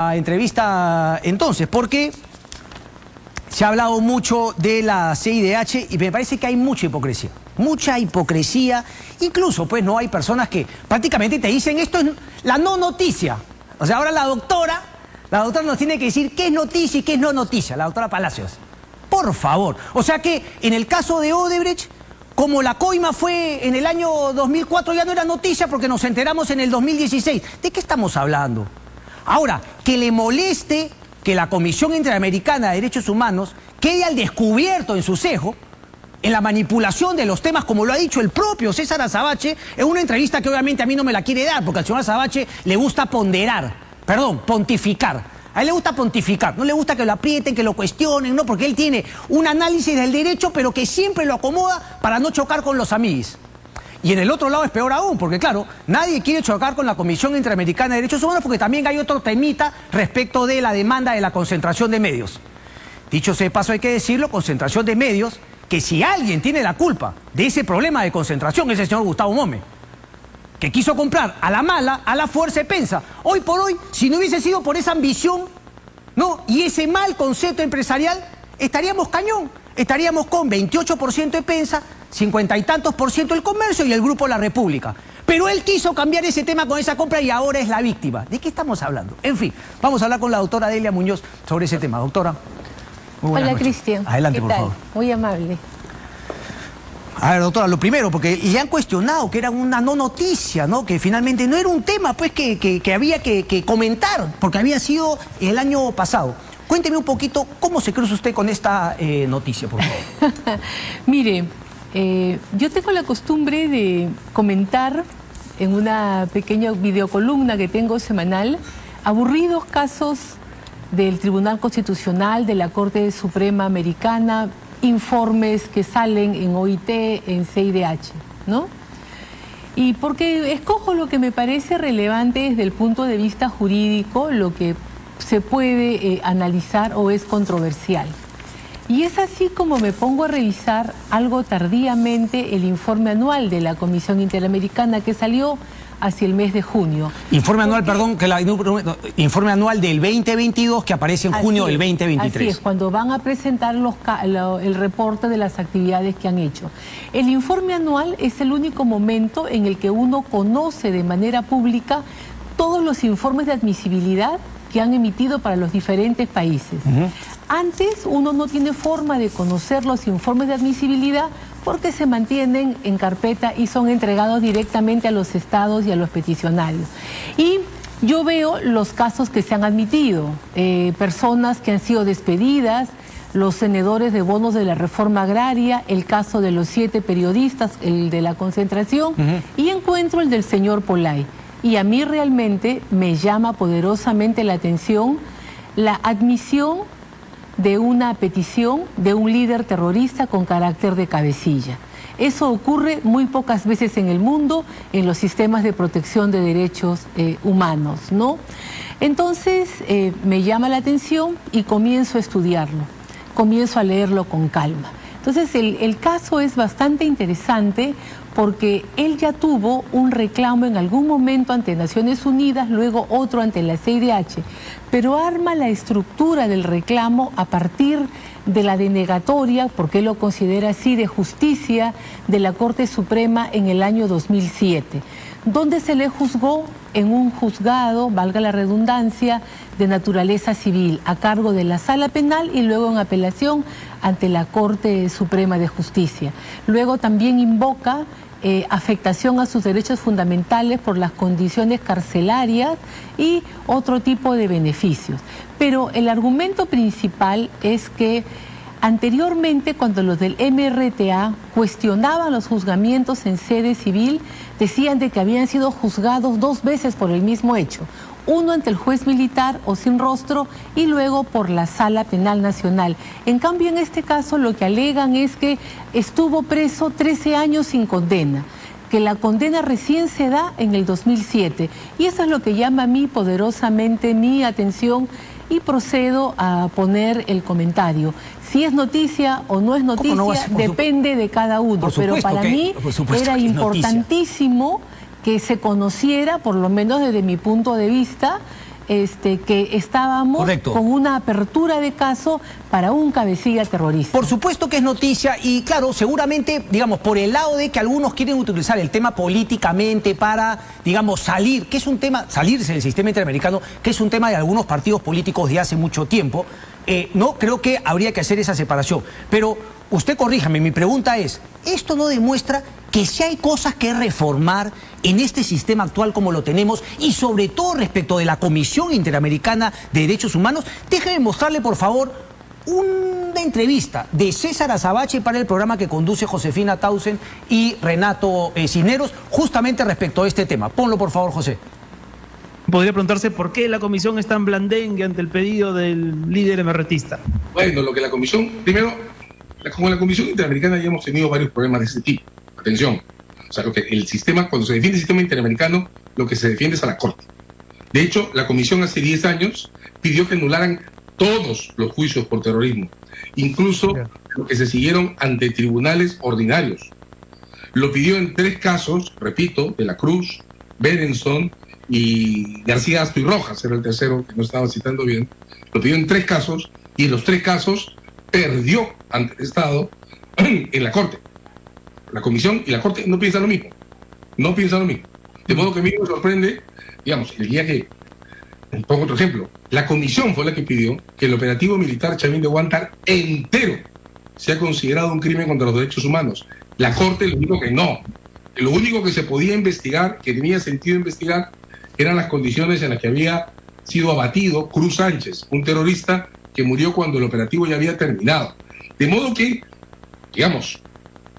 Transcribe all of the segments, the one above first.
Entrevista entonces, porque se ha hablado mucho de la CIDH y me parece que hay mucha hipocresía, incluso pues no hay personas que prácticamente te dicen esto es la no noticia. O sea, ahora la doctora nos tiene que decir qué es noticia y qué es no noticia, la doctora Palacios. Por favor. O sea que en el caso de Odebrecht, como la coima fue en el año 2004, ya no era noticia porque nos enteramos en el 2016. ¿De qué estamos hablando? Ahora, que le moleste que la Comisión Interamericana de Derechos Humanos quede al descubierto en su cejo, en la manipulación de los temas, como lo ha dicho el propio César Azabache, en una entrevista que obviamente a mí no me la quiere dar, porque al señor Azabache le gusta pontificar. A él le gusta pontificar, no le gusta que lo aprieten, que lo cuestionen, no, porque él tiene un análisis del derecho, pero que siempre lo acomoda para no chocar con los amiguis. Y en el otro lado es peor aún, porque claro, nadie quiere chocar con la Comisión Interamericana de Derechos Humanos porque también hay otro temita respecto de la demanda de la concentración de medios. Dicho sea de paso, hay que decirlo, concentración de medios, que si alguien tiene la culpa de ese problema de concentración es el señor Gustavo Mome, que quiso comprar a la mala, a la fuerza de Pensa. Hoy por hoy, si no hubiese sido por esa ambición, ¿no?, y ese mal concepto empresarial, estaríamos cañón. Estaríamos con 28% de Pensa, 50 y tantos % el comercio y el Grupo La República. Pero él quiso cambiar ese tema con esa compra y ahora es la víctima. ¿De qué estamos hablando? En fin, vamos a hablar con la doctora Delia Muñoz sobre ese tema. Doctora. Hola, Cristian. Adelante, por favor. Muy amable. A ver, doctora, lo primero, porque le han cuestionado que era una no noticia, ¿no? Que finalmente no era un tema, pues, que había que comentar, porque había sido el año pasado. Cuénteme un poquito cómo se cruza usted con esta noticia, por favor. Mire, yo tengo la costumbre de comentar en una pequeña videocolumna que tengo semanal aburridos casos del Tribunal Constitucional, de la Corte Suprema Americana, informes que salen en OIT, en CIDH, ¿no? Y porque escojo lo que me parece relevante desde el punto de vista jurídico, lo que se puede analizar o es controversial. Y es así como me pongo a revisar algo tardíamente el informe anual de la Comisión Interamericana que salió hacia el mes de junio. Informe anual, perdón, informe anual del 2022 que aparece en junio del 2023. Así es, cuando van a presentar el reporte de las actividades que han hecho. El informe anual es el único momento en el que uno conoce de manera pública todos los informes de admisibilidad que han emitido para los diferentes países. Antes uno no tiene forma de conocer los informes de admisibilidad porque se mantienen en carpeta y son entregados directamente a los estados y a los peticionarios. Y yo veo los casos que se han admitido, personas que han sido despedidas, los tenedores de bonos de la reforma agraria, el caso de los 7 periodistas, el de la concentración, y encuentro el del señor Polay. Y a mí realmente me llama poderosamente la atención la admisión de una petición de un líder terrorista con carácter de cabecilla. Eso ocurre muy pocas veces en el mundo, en los sistemas de protección de derechos humanos, ¿no? Entonces me llama la atención y comienzo a estudiarlo, comienzo a leerlo con calma. Entonces el caso es bastante interesante porque él ya tuvo un reclamo en algún momento ante Naciones Unidas, luego otro ante la CIDH, pero arma la estructura del reclamo a partir de la denegatoria, porque él lo considera así, de justicia de la Corte Suprema en el año 2007, donde se le juzgó en un juzgado, valga la redundancia, de naturaleza civil, a cargo de la Sala Penal y luego en apelación ante la Corte Suprema de Justicia. Luego también invoca afectación a sus derechos fundamentales por las condiciones carcelarias y otro tipo de beneficios. Pero el argumento principal es que anteriormente, cuando los del MRTA cuestionaban los juzgamientos en sede civil, decían de que habían sido juzgados 2 veces por el mismo hecho. Uno ante el juez militar o sin rostro y luego por la Sala Penal Nacional. En cambio, en este caso lo que alegan es que estuvo preso 13 años sin condena, que la condena recién se da en el 2007. Y eso es lo que llama a mí poderosamente mi atención y procedo a poner el comentario. Si es noticia o no es noticia, depende de cada uno. Pero para mí era importantísimo que se conociera, por lo menos desde mi punto de vista, que estábamos Correcto. con una apertura de caso para un cabecilla terrorista. Por supuesto que es noticia y claro, seguramente, digamos, por el lado de que algunos quieren utilizar el tema políticamente para, digamos, salir, que es un tema, salirse del sistema interamericano, que es un tema de algunos partidos políticos de hace mucho tiempo, no, creo que habría que hacer esa separación. Pero usted corríjame, mi pregunta es, ¿esto no demuestra que sí hay cosas que reformar en este sistema actual como lo tenemos y sobre todo respecto de la Comisión Interamericana de Derechos Humanos? Déjeme mostrarle, por favor, una entrevista de César Azabache para el programa que conduce Josefina Tausen y Renato Cisneros, justamente respecto a este tema. Ponlo, por favor, José. Podría preguntarse por qué la comisión es tan blandengue ante el pedido del líder emerretista. Bueno, lo que la comisión, primero, con la Comisión Interamericana ya hemos tenido varios problemas de ese tipo. Atención, o sea, el sistema, cuando se defiende el sistema interamericano, lo que se defiende es a la Corte. De hecho, la comisión hace 10 años pidió que anularan todos los juicios por terrorismo, incluso los que se siguieron ante tribunales ordinarios. Lo pidió en 3 casos, repito, de la Cruz, Berenson y García Asto y Rojas, era el tercero que no estaba citando bien. Lo pidió en 3 casos y en los 3 casos perdió ante el Estado en la Corte. La Comisión y la Corte no piensan lo mismo. No piensan lo mismo. De modo que a mí me sorprende, digamos, el día que, pongo otro ejemplo, la Comisión fue la que pidió que el operativo militar Chavín de Huántar entero sea considerado un crimen contra los derechos humanos. La Corte le dijo que no. Que lo único que se podía investigar, que tenía sentido investigar, eran las condiciones en las que había sido abatido Cruz Sánchez, un terrorista que murió cuando el operativo ya había terminado. De modo que, digamos,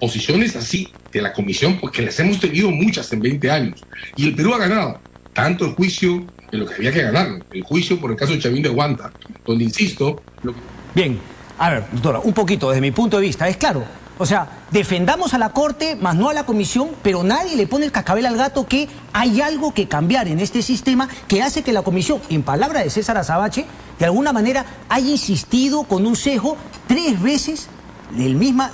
posiciones así de la Comisión, porque las hemos tenido muchas en 20 años. Y el Perú ha ganado tanto el juicio de lo que había que ganarlo, el juicio por el caso de Chavín de Huántar, donde, insisto... Bien, a ver, doctora, un poquito desde mi punto de vista, es claro, o sea, defendamos a la Corte, más no a la Comisión, pero nadie le pone el cascabel al gato que hay algo que cambiar en este sistema que hace que la Comisión, en palabra de César Azabache, de alguna manera haya insistido con un sesgo 3 veces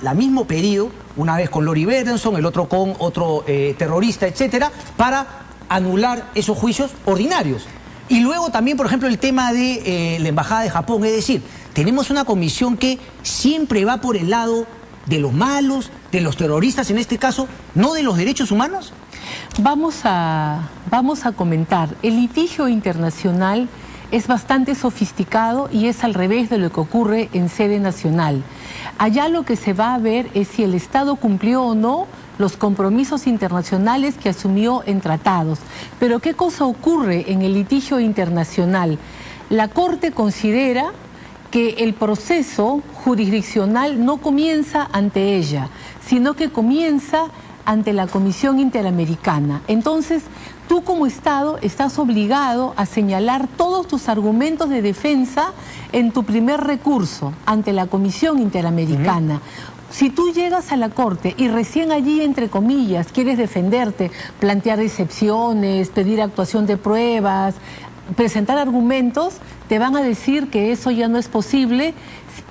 la mismo pedido, una vez con Lori Berenson, el otro con otro terrorista, etcétera, para anular esos juicios ordinarios. Y luego también, por ejemplo, el tema de la Embajada de Japón, es decir, tenemos una comisión que siempre va por el lado de los malos, de los terroristas en este caso, no de los derechos humanos. Vamos a comentar, el litigio internacional es bastante sofisticado y es al revés de lo que ocurre en sede nacional. Allá lo que se va a ver es si el Estado cumplió o no los compromisos internacionales que asumió en tratados. Pero ¿qué cosa ocurre en el litigio internacional? La Corte considera que el proceso jurisdiccional no comienza ante ella, sino que comienza ante la Comisión Interamericana. Entonces, tú como Estado estás obligado a señalar todos tus argumentos de defensa en tu primer recurso ante la Comisión Interamericana. Si tú llegas a la Corte y recién allí, entre comillas, quieres defenderte, plantear excepciones, pedir actuación de pruebas, presentar argumentos, te van a decir que eso ya no es posible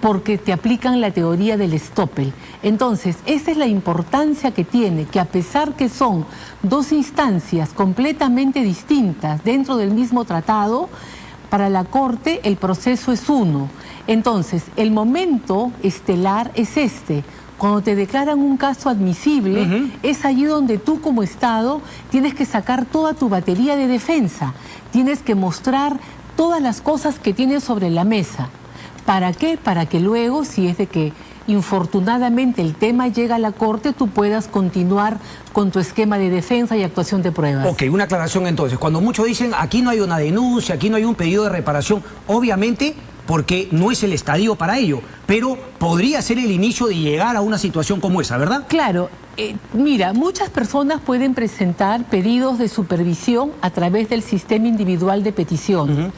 porque te aplican la teoría del estoppel. Entonces, esa es la importancia que tiene, que a pesar que son 2 instancias completamente distintas dentro del mismo tratado, para la Corte el proceso es uno. Entonces, el momento estelar es este. Cuando te declaran un caso admisible, es allí donde tú como Estado tienes que sacar toda tu batería de defensa. Tienes que mostrar todas las cosas que tienes sobre la mesa. ¿Para qué? Para que luego, si es de que infortunadamente el tema llega a la Corte, tú puedas continuar con tu esquema de defensa y actuación de pruebas. Ok, una aclaración entonces. Cuando muchos dicen aquí no hay una denuncia, aquí no hay un pedido de reparación, obviamente porque no es el estadio para ello, pero podría ser el inicio de llegar a una situación como esa, ¿verdad? Claro. Mira, muchas personas pueden presentar pedidos de supervisión a través del sistema individual de peticiones.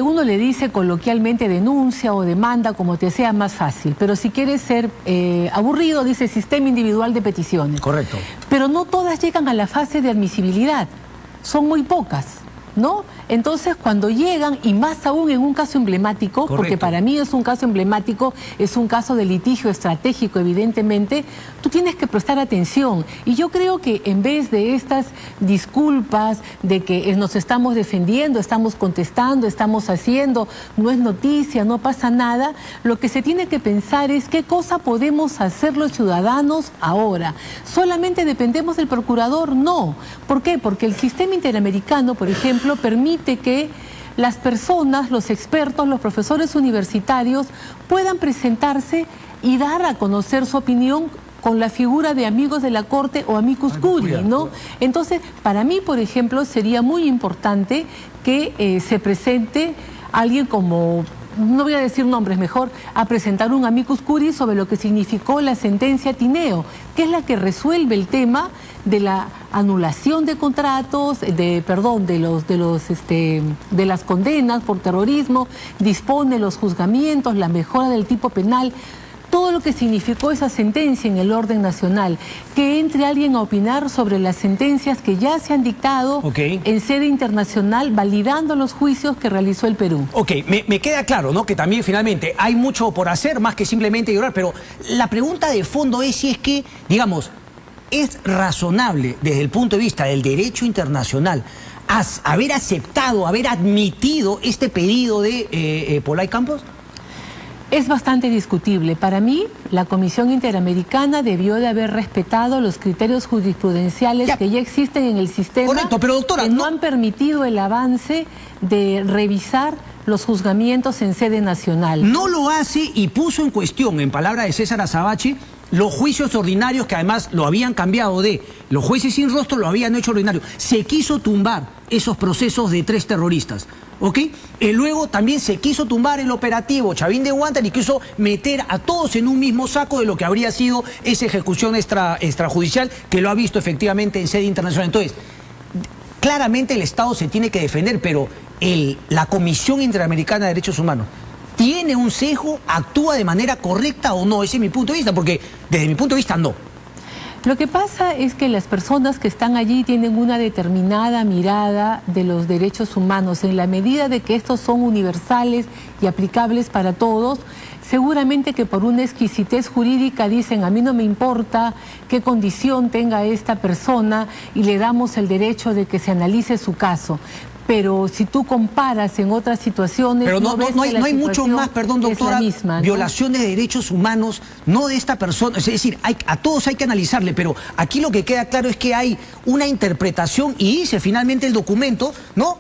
Uno le dice coloquialmente denuncia o demanda, como te sea más fácil, pero si quieres ser aburrido, dice sistema individual de peticiones. Correcto. Pero no todas llegan a la fase de admisibilidad, son muy pocas. ¿no? Entonces, cuando llegan, y más aún en un caso emblemático, correcto, porque para mí es un caso emblemático, es un caso de litigio estratégico, evidentemente, tú tienes que prestar atención. Y yo creo que en vez de estas disculpas de que nos estamos defendiendo, estamos contestando, estamos haciendo, no es noticia, no pasa nada, lo que se tiene que pensar es qué cosa podemos hacer los ciudadanos ahora. ¿Solamente dependemos del procurador? No. ¿Por qué? Porque el sistema interamericano, por ejemplo, permite que las personas, los expertos, los profesores universitarios puedan presentarse y dar a conocer su opinión con la figura de amigos de la Corte o amicus curiae, ¿no? Entonces, para mí, por ejemplo, sería muy importante que se presente alguien como, no voy a decir nombres mejor, a presentar un amicus curiae sobre lo que significó la sentencia Tineo, que es la que resuelve el tema de la anulación de contratos, de las condenas por terrorismo, dispone los juzgamientos, la mejora del tipo penal, todo lo que significó esa sentencia en el orden nacional, que entre alguien a opinar sobre las sentencias que ya se han dictado en sede internacional, validando los juicios que realizó el Perú. Ok, me queda claro, ¿no?, que también finalmente hay mucho por hacer, más que simplemente llorar, pero la pregunta de fondo es si es que, digamos, es razonable desde el punto de vista del derecho internacional haber aceptado, haber admitido este pedido de Pollay Campos. Es bastante discutible. Para mí, la Comisión Interamericana debió de haber respetado los criterios jurisprudenciales que ya existen en el sistema. Correcto, pero doctora, que no han permitido el avance de revisar los juzgamientos en sede nacional. No lo hace y puso en cuestión, en palabras de César Azabache, los juicios ordinarios que además lo habían cambiado de los jueces sin rostro, lo habían hecho ordinario. Se quiso tumbar esos procesos de 3 terroristas, ¿ok? Y luego también se quiso tumbar el operativo Chavín de Huántar y quiso meter a todos en un mismo saco de lo que habría sido esa ejecución extrajudicial que lo ha visto efectivamente en sede internacional. Entonces, claramente el Estado se tiene que defender, pero la Comisión Interamericana de Derechos Humanos ¿tiene un sesgo? ¿Actúa de manera correcta o no? Ese es mi punto de vista, porque desde mi punto de vista no. Lo que pasa es que las personas que están allí tienen una determinada mirada de los derechos humanos. En la medida de que estos son universales y aplicables para todos, seguramente que por una exquisitez jurídica dicen, a mí no me importa qué condición tenga esta persona y le damos el derecho de que se analice su caso. Pero si tú comparas en otras situaciones... Pero no hay mucho más, perdón, doctora, misma, ¿no? Violaciones de derechos humanos, no de esta persona. Es decir, a todos hay que analizarle, pero aquí lo que queda claro es que hay una interpretación y dice finalmente el documento, ¿no?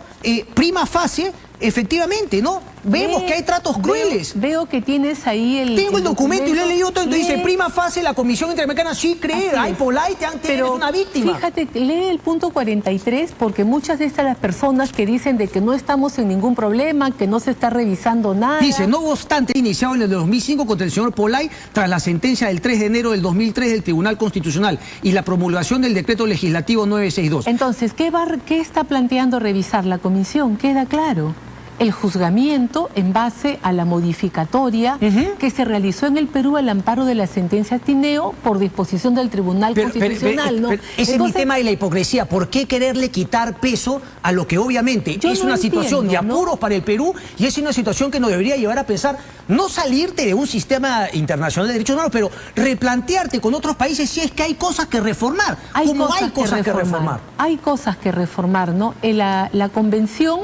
Prima facie, efectivamente, ¿no? Vemos que hay tratos crueles. Veo que tienes ahí el... Tengo el documento y lo he leído todo, entonces dice, prima facie, la Comisión Interamericana sí cree, hay Pollay, eres una víctima. Fíjate, lee el punto 43, porque muchas de estas las personas que dicen de que no estamos en ningún problema, que no se está revisando nada... Dice, no obstante, iniciado en el 2005 contra el señor Pollay, tras la sentencia del 3 de enero del 2003 del Tribunal Constitucional y la promulgación del Decreto Legislativo 962. Entonces, ¿qué está planteando revisar la Comisión? Queda claro. El juzgamiento en base a la modificatoria que se realizó en el Perú al amparo de la sentencia Tineo por disposición del Tribunal Constitucional, ¿no? Ese es mi tema de la hipocresía. ¿Por qué quererle quitar peso a lo que obviamente es una situación de apuros para el Perú y es una situación que nos debería llevar a pensar, no salirte de un sistema internacional de derechos humanos, pero replantearte con otros países si es que hay cosas que reformar? Hay cosas que reformar. Hay cosas que reformar, ¿no? La convención...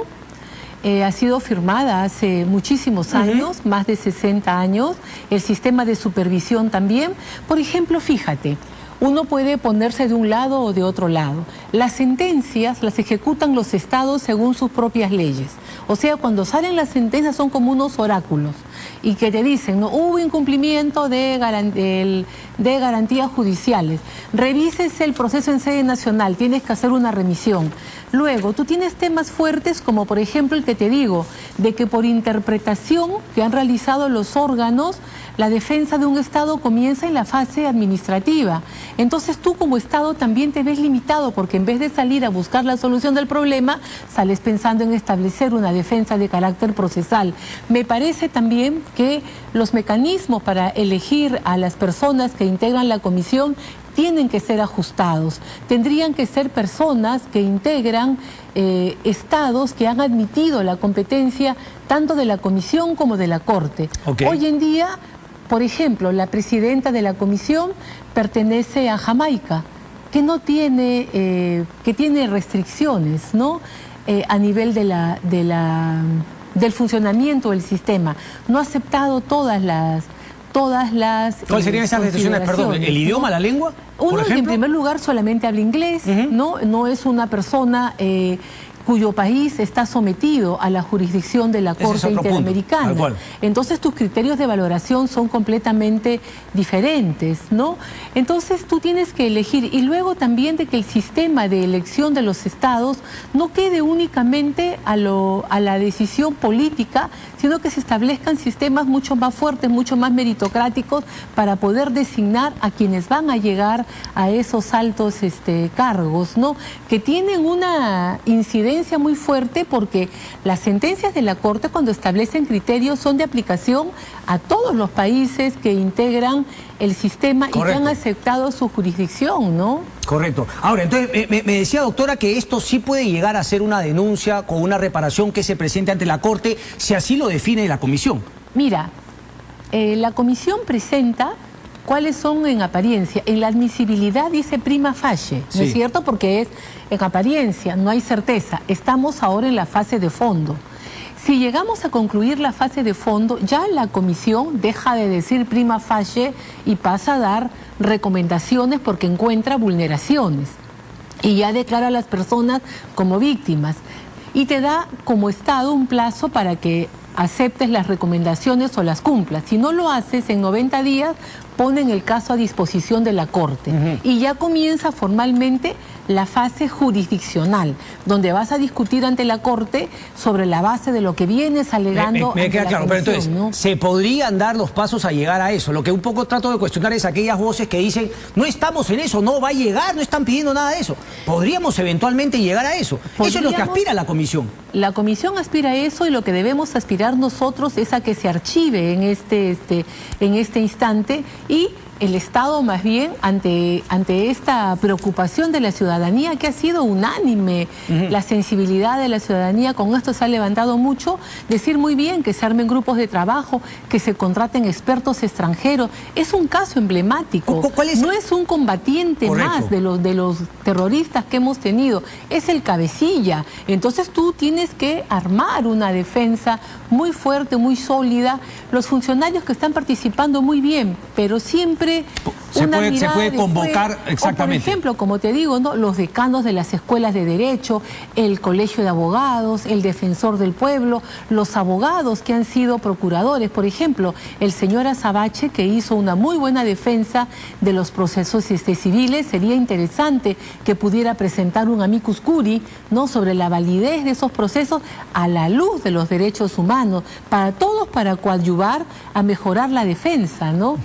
ha sido firmada hace muchísimos años, más de 60 años, el sistema de supervisión también. Por ejemplo, fíjate, uno puede ponerse de un lado o de otro lado. Las sentencias las ejecutan los estados según sus propias leyes. O sea, cuando salen las sentencias son como unos oráculos y que te dicen, ¿no? Hubo incumplimiento de garantías judiciales. Revísese el proceso en sede nacional, tienes que hacer una remisión. Luego, tú tienes temas fuertes como por ejemplo el que te digo, de que por interpretación que han realizado los órganos, la defensa de un Estado comienza en la fase administrativa. Entonces tú como Estado también te ves limitado porque en vez de salir a buscar la solución del problema, sales pensando en establecer una defensa de carácter procesal. Me parece también que los mecanismos para elegir a las personas que integran la comisión tienen que ser ajustados. Tendrían que ser personas que integran estados que han admitido la competencia tanto de la Comisión como de la Corte. Okay. Hoy en día, por ejemplo, la presidenta de la Comisión pertenece a Jamaica, que no tiene, que tiene restricciones, ¿no? A nivel del funcionamiento del sistema. No ha aceptado todas las ¿Cuáles serían esas restricciones? Perdón, ¿el idioma, la lengua? Uno, en primer lugar, solamente habla inglés, no es una persona cuyo país está sometido a la jurisdicción de la Corte Interamericana. Entonces tus criterios de valoración son completamente diferentes, ¿no? Entonces tú tienes que elegir, y luego también de que el sistema de elección de los estados no quede únicamente a la decisión política, sino que se establezcan sistemas mucho más fuertes, mucho más meritocráticos para poder designar a quienes van a llegar a esos altos cargos, ¿no? Que tienen una incidencia muy fuerte porque las sentencias de la Corte, cuando establecen criterios, son de aplicación a todos los países que integran el sistema. Correcto. Y que han aceptado su jurisdicción, ¿no? Correcto. Ahora, entonces, me decía, doctora, que esto sí puede llegar a ser una denuncia con una reparación que se presente ante la Corte, si así lo define la Comisión. Mira, la Comisión presenta cuáles son en apariencia. En la admisibilidad dice prima facie, ¿no es cierto? Porque es en apariencia, no hay certeza. Estamos ahora en la fase de fondo. Si llegamos a concluir la fase de fondo, ya la Comisión deja de decir prima facie y pasa a dar recomendaciones porque encuentra vulneraciones. Y ya declara a las personas como víctimas. Y te da como Estado un plazo para que aceptes las recomendaciones o las cumplas. Si no lo haces, en 90 días ponen el caso a disposición de la Corte. Y ya comienza formalmente la fase jurisdiccional, donde vas a discutir ante la Corte sobre la base de lo que vienes alegando. Me queda claro, pero entonces, ¿no? ¿Se podrían dar los pasos a llegar a eso? Lo que un poco trato de cuestionar es aquellas voces que dicen, no estamos en eso, no va a llegar, no están pidiendo nada de eso. ¿Podríamos eventualmente llegar a eso? Eso es lo que aspira la Comisión. La Comisión aspira a eso, y lo que debemos aspirar nosotros es a que se archive en este instante, y el Estado más bien ante esta preocupación de la ciudadanía, que ha sido unánime, la sensibilidad de la ciudadanía con esto se ha levantado mucho, decir muy bien que se armen grupos de trabajo, que se contraten expertos extranjeros. Es un caso emblemático. ¿Cuál es? No es un combatiente más de los terroristas que hemos tenido, es el cabecilla. Entonces tú tienes que armar una defensa muy fuerte, muy sólida. Los funcionarios que están participando muy bien, pero siempre se puede convocar exactamente. O por ejemplo, como te digo, ¿no? Los decanos de las escuelas de derecho, el colegio de abogados, el defensor del pueblo, los abogados que han sido procuradores, por ejemplo, el señor Azabache, que hizo una muy buena defensa de los procesos civiles. Sería interesante que pudiera presentar un amicus curiae, ¿no? Sobre la validez de esos procesos a la luz de los derechos humanos, para todos, para coadyuvar a mejorar la defensa, ¿no?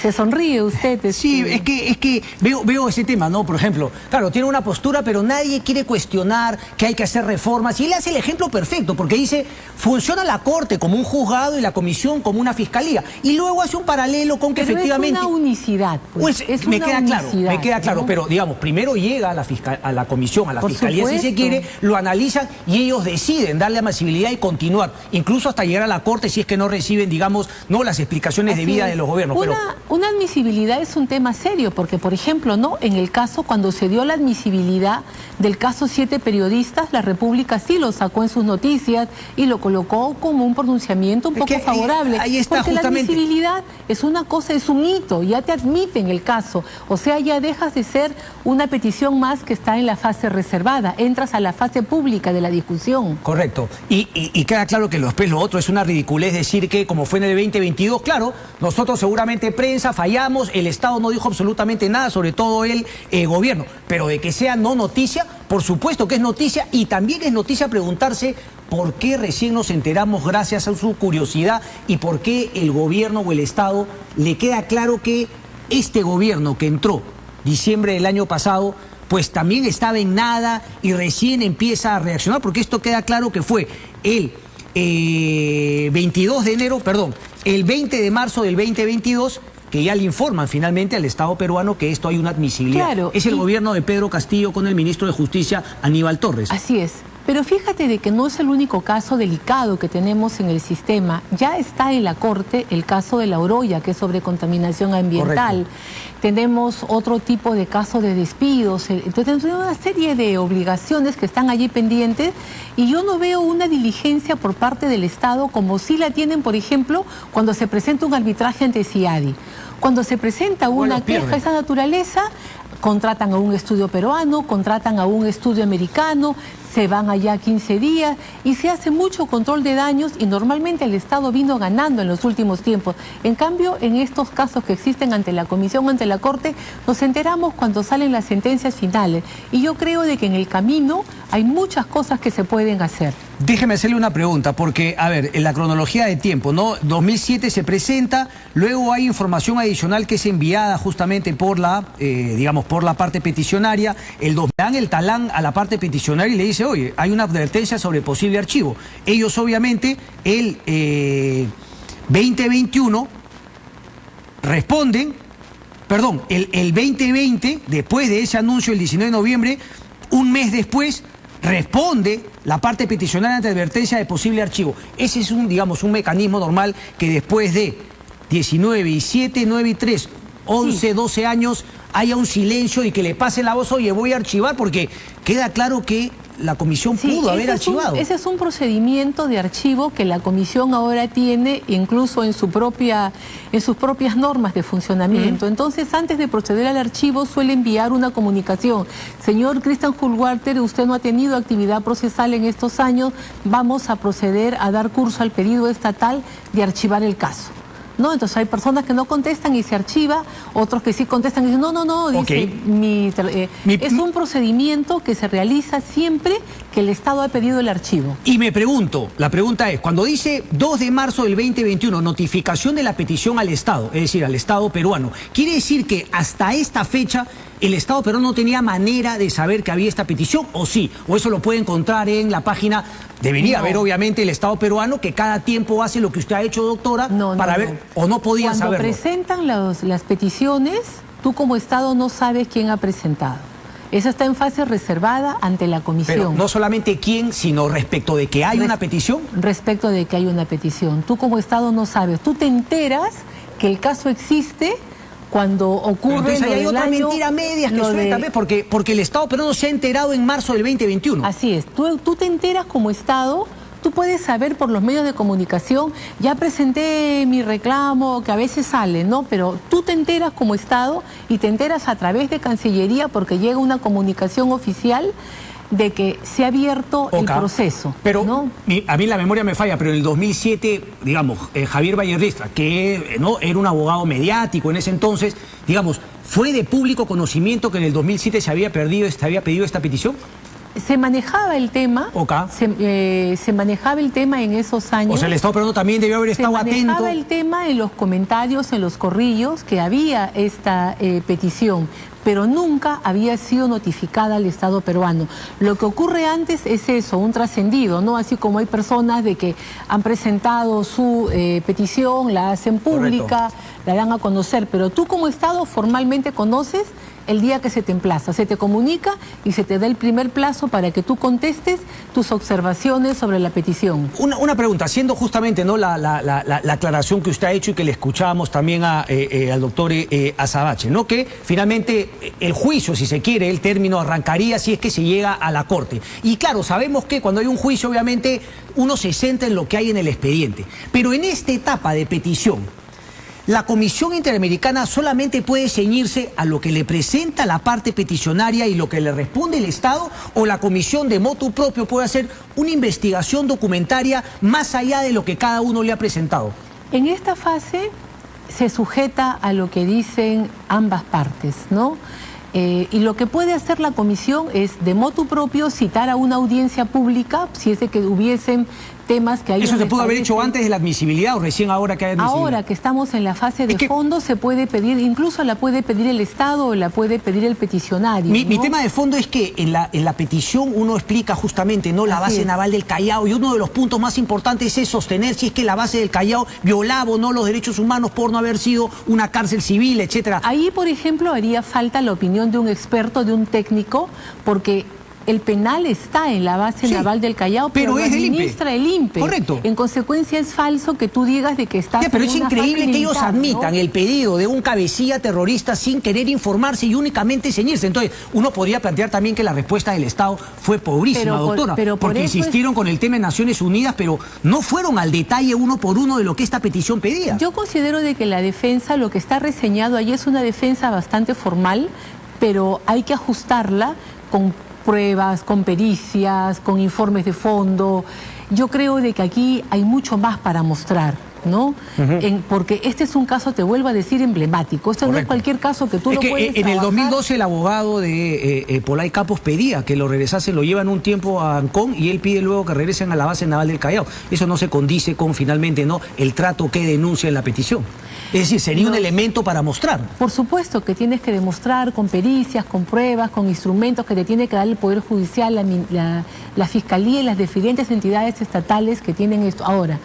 Se sonríe usted. Sí, es que veo ese tema, ¿no? Por ejemplo, claro, tiene una postura, pero nadie quiere cuestionar que hay que hacer reformas. Y él hace el ejemplo perfecto, porque dice, funciona la Corte como un juzgado y la Comisión como una fiscalía. Y luego hace un paralelo con que efectivamente... es una unicidad, pues. Me queda claro, pero digamos, primero llega a la Comisión, a la Fiscalía, si se quiere, lo analizan y ellos deciden darle admisibilidad y continuar, incluso hasta llegar a la Corte si es que no reciben, digamos, no las explicaciones debidas de los gobiernos. Una admisibilidad es un tema serio, porque, por ejemplo, ¿no? En el caso, cuando se dio la admisibilidad del caso 7 periodistas, la República sí lo sacó en sus noticias y lo colocó como un pronunciamiento un poco favorable. Ahí está, porque justamente. La admisibilidad es una cosa, es un hito, ya te admiten el caso. O sea, ya dejas de ser una petición más que está en la fase reservada, entras a la fase pública de la discusión. Correcto. Y queda claro que después lo otro es una ridiculez decir que, como fue en el 2022, claro, nosotros seguramente prensa fallamos, el Estado no dijo absolutamente nada, sobre todo el gobierno, pero de que sea no noticia, por supuesto que es noticia, y también es noticia preguntarse por qué recién nos enteramos gracias a su curiosidad y por qué el gobierno o el Estado le queda claro que este gobierno que entró diciembre del año pasado, pues también estaba en nada y recién empieza a reaccionar, porque esto queda claro que fue el 22 de enero, perdón, el 20 de marzo del 2022, que ya le informan finalmente al Estado peruano que esto hay una admisibilidad. Claro, es el gobierno de Pedro Castillo con el ministro de Justicia, Aníbal Torres. Así es. Pero fíjate de que no es el único caso delicado que tenemos en el sistema. Ya está en la Corte el caso de La Oroya, que es sobre contaminación ambiental. Correcto. Tenemos otro tipo de casos de despidos. Entonces tenemos una serie de obligaciones que están allí pendientes y yo no veo una diligencia por parte del Estado como si la tienen, por ejemplo, cuando se presenta un arbitraje ante CIADI. Cuando se presenta una queja de esa naturaleza, contratan a un estudio peruano, contratan a un estudio americano, se van allá 15 días y se hace mucho control de daños y normalmente el Estado vino ganando en los últimos tiempos. En cambio, en estos casos que existen ante la Comisión, ante la Corte, nos enteramos cuando salen las sentencias finales. Y yo creo de que en el camino hay muchas cosas que se pueden hacer. Déjeme hacerle una pregunta, porque, a ver, en la cronología de tiempo, ¿no? 2007 se presenta, luego hay información adicional que es enviada justamente por la, digamos, por la parte peticionaria. Dan el talán a la parte peticionaria y le dice, oye, hay una advertencia sobre posible archivo. Ellos, obviamente, el 2021 responden, perdón, el 2020, después de ese anuncio el 19 de noviembre, un mes después, responde la parte peticionaria ante advertencia de posible archivo. Ese es digamos, un mecanismo normal que después de 19 y 7, 9 y 3, 11, 12 años haya un silencio y que le pase la voz, oye, voy a archivar, porque queda claro que la comisión pudo haber archivado. Ese es un procedimiento de archivo que la comisión ahora tiene incluso en sus propias normas de funcionamiento. Entonces, antes de proceder al archivo, suele enviar una comunicación. Señor Cristian Hulwarter, usted no ha tenido actividad procesal en estos años, vamos a proceder a dar curso al pedido estatal de archivar el caso. ¿No? Entonces hay personas que no contestan y se archiva, otros que sí contestan y dicen, no, dice, es un procedimiento que se realiza siempre que el Estado ha pedido el archivo. Y me pregunto, la pregunta es, cuando dice 2 de marzo del 2021, notificación de la petición al Estado, es decir, al Estado peruano, ¿quiere decir que hasta esta fecha el Estado peruano no tenía manera de saber que había esta petición, o sí? ¿O eso lo puede encontrar en la página? Debería haber, obviamente, el Estado peruano que cada tiempo hace lo que usted ha hecho, doctora, para ver, o no podía saberlo. Cuando presentan las peticiones, tú como Estado no sabes quién ha presentado. Eso está en fase reservada ante la comisión. Pero no solamente quién, sino respecto de que hay una petición. Respecto de que hay una petición. Tú como Estado no sabes. Tú te enteras que el caso existe cuando ocurre. Entonces hay otra mentira medias que suelta, porque el Estado peruano se ha enterado en marzo del 2021. Así es. Tú te enteras como Estado. Tú puedes saber por los medios de comunicación, ya presenté mi reclamo, que a veces sale, ¿no? Pero tú te enteras como Estado y te enteras a través de Cancillería porque llega una comunicación oficial de que se ha abierto el proceso. Pero ¿no? A mí la memoria me falla, pero en el 2007, digamos, Javier Vallerristra, que no era un abogado mediático en ese entonces, digamos, ¿fue de público conocimiento que en el 2007 se había pedido esta petición? Se manejaba el tema, se manejaba el tema en esos años. O sea, el Estado peruano también debió haber estado atento. Se manejaba el tema en los comentarios, en los corrillos, que había esta petición, pero nunca había sido notificada al Estado peruano. Lo que ocurre antes es eso, un trascendido, ¿no? Así como hay personas de que han presentado su petición, la hacen pública, la dan a conocer, pero tú como Estado formalmente conoces el día que se te emplaza, se te comunica y se te da el primer plazo para que tú contestes tus observaciones sobre la petición. Una pregunta, haciendo justamente, ¿no?, la aclaración que usted ha hecho y que le escuchábamos también al doctor Azabache, ¿no?, que finalmente el juicio, si se quiere, el término arrancaría si es que se llega a la Corte. Y claro, sabemos que cuando hay un juicio, obviamente, uno se centra en lo que hay en el expediente. Pero en esta etapa de petición, la Comisión Interamericana solamente puede ceñirse a lo que le presenta la parte peticionaria y lo que le responde el Estado, o la Comisión de motu propio puede hacer una investigación documentaria más allá de lo que cada uno le ha presentado. En esta fase se sujeta a lo que dicen ambas partes, ¿no? Y lo que puede hacer la comisión es de motu propio citar a una audiencia pública, si es de que hubiesen temas que hay. ¿Eso se pudo haber hecho antes de la admisibilidad o recién ahora que hay admisibilidad? Ahora que estamos en la fase de fondo se puede pedir, incluso la puede pedir el Estado o la puede pedir el peticionario. Mi tema de fondo es que en la petición uno explica justamente, ¿no?, la base naval del Callao, y uno de los puntos más importantes es sostener si es que la base del Callao violaba o no los derechos humanos por no haber sido una cárcel civil, etcétera. Ahí, por ejemplo, haría falta la opinión de un experto, de un técnico, porque el penal está en la base naval del Callao, pero es administra el INPE. Correcto. En consecuencia es falso que tú digas de que estás pero es increíble que ellos admitan, ¿no?, el pedido de un cabecilla terrorista sin querer informarse y únicamente ceñirse. Entonces, uno podría plantear también que la respuesta del Estado fue pobrísima, doctora, porque insistieron con el tema de Naciones Unidas, pero no fueron al detalle uno por uno de lo que esta petición pedía. Yo considero de que la defensa, lo que está reseñado ahí es una defensa bastante formal, pero hay que ajustarla con pruebas, con pericias, con informes de fondo. Yo creo de que aquí hay mucho más para mostrar, ¿no? Porque este es un caso, te vuelvo a decir, emblemático. Esto no es cualquier caso que tú lo puedes en el 2012 el abogado de Polay Capos pedía que lo regresasen, lo llevan un tiempo a Ancón y él pide luego que regresen a la base naval del Callao. Eso no se condice con, finalmente, ¿no?, el trato que denuncia en la petición. Es decir, sería un elemento para mostrar. Por supuesto que tienes que demostrar con pericias, con pruebas, con instrumentos que te tiene que dar el Poder Judicial, la Fiscalía y las diferentes entidades estatales que tienen esto. Ahora,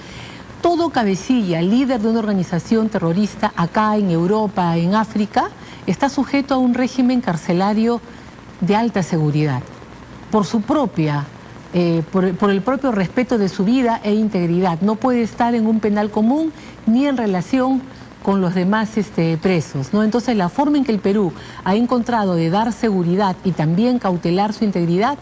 todo cabecilla, líder de una organización terrorista acá en Europa, en África, está sujeto a un régimen carcelario de alta seguridad. Por su propia, por el propio respeto de su vida e integridad. No puede estar en un penal común ni en relación con los demás presos, ¿no? Entonces, la forma en que el Perú ha encontrado de dar seguridad y también cautelar su integridad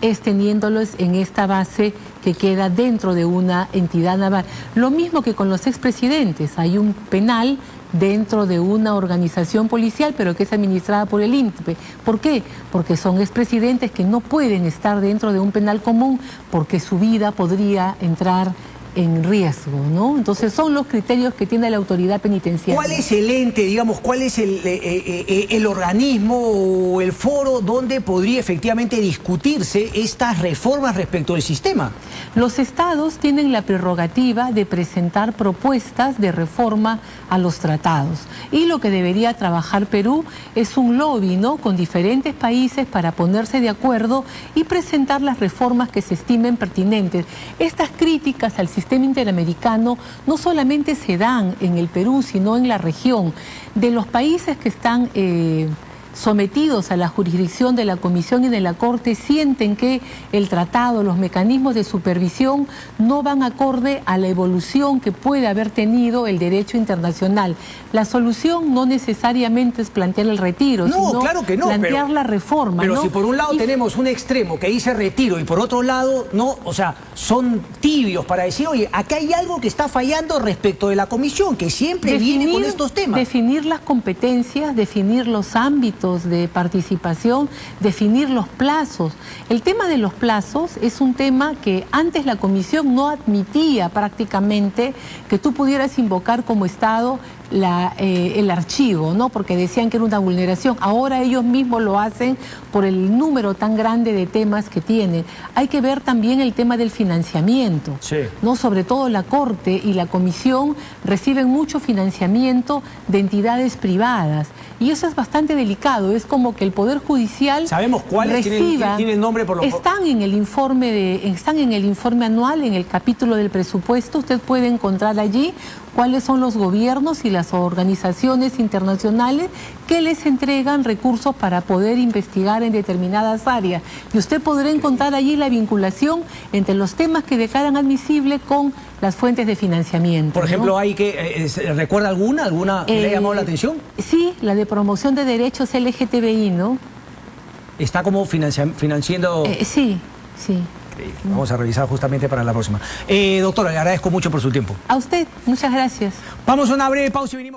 es teniéndolos en esta base que queda dentro de una entidad naval. Lo mismo que con los expresidentes, hay un penal dentro de una organización policial, pero que es administrada por el INPE. ¿Por qué? Porque son expresidentes que no pueden estar dentro de un penal común porque su vida podría entrar en riesgo, ¿no? Entonces son los criterios que tiene la autoridad penitenciaria. ¿Cuál es el ente, digamos, cuál es el organismo o el foro donde podría efectivamente discutirse estas reformas respecto del sistema? Los estados tienen la prerrogativa de presentar propuestas de reforma a los tratados. Y lo que debería trabajar Perú es un lobby, ¿no?, con diferentes países para ponerse de acuerdo y presentar las reformas que se estimen pertinentes. Estas críticas al sistema interamericano no solamente se dan en el Perú, sino en la región. De los países que están sometidos a la jurisdicción de la Comisión y de la Corte, sienten que el tratado, los mecanismos de supervisión no van acorde a la evolución que puede haber tenido el derecho internacional. La solución no necesariamente es plantear el retiro, sino claro que no, plantear la reforma. Pero ¿no? si por un lado tenemos un extremo que dice retiro y por otro lado no, o sea, son tibios para decir, oye, acá hay algo que está fallando respecto de la Comisión, que siempre viene con estos temas. Definir las competencias, definir los ámbitos de participación, definir los plazos. El tema de los plazos es un tema que antes la Comisión no admitía prácticamente que tú pudieras invocar como Estado el archivo, ¿no? Porque decían que era una vulneración. Ahora ellos mismos lo hacen por el número tan grande de temas que tienen. Hay que ver también el tema del financiamiento, ¿no? Sobre todo la Corte y la Comisión reciben mucho financiamiento de entidades privadas y eso es bastante delicado. Es como que el Poder Judicial ¿sabemos cuáles tienen nombre por lo están en el informe anual, en el capítulo del presupuesto. Usted puede encontrar allí cuáles son los gobiernos y las organizaciones internacionales que les entregan recursos para poder investigar en determinadas áreas. Y usted podrá encontrar allí la vinculación entre los temas que declaran admisible con las fuentes de financiamiento. Por ejemplo, ¿no? Hay que ¿recuerda alguna que le ha llamado la atención? Sí, la de promoción de derechos LGTBI, ¿no? ¿Está como financiando? Sí. Vamos a revisar justamente para la próxima. Doctora, le agradezco mucho por su tiempo. A usted, muchas gracias. Vamos a una breve pausa y venimos.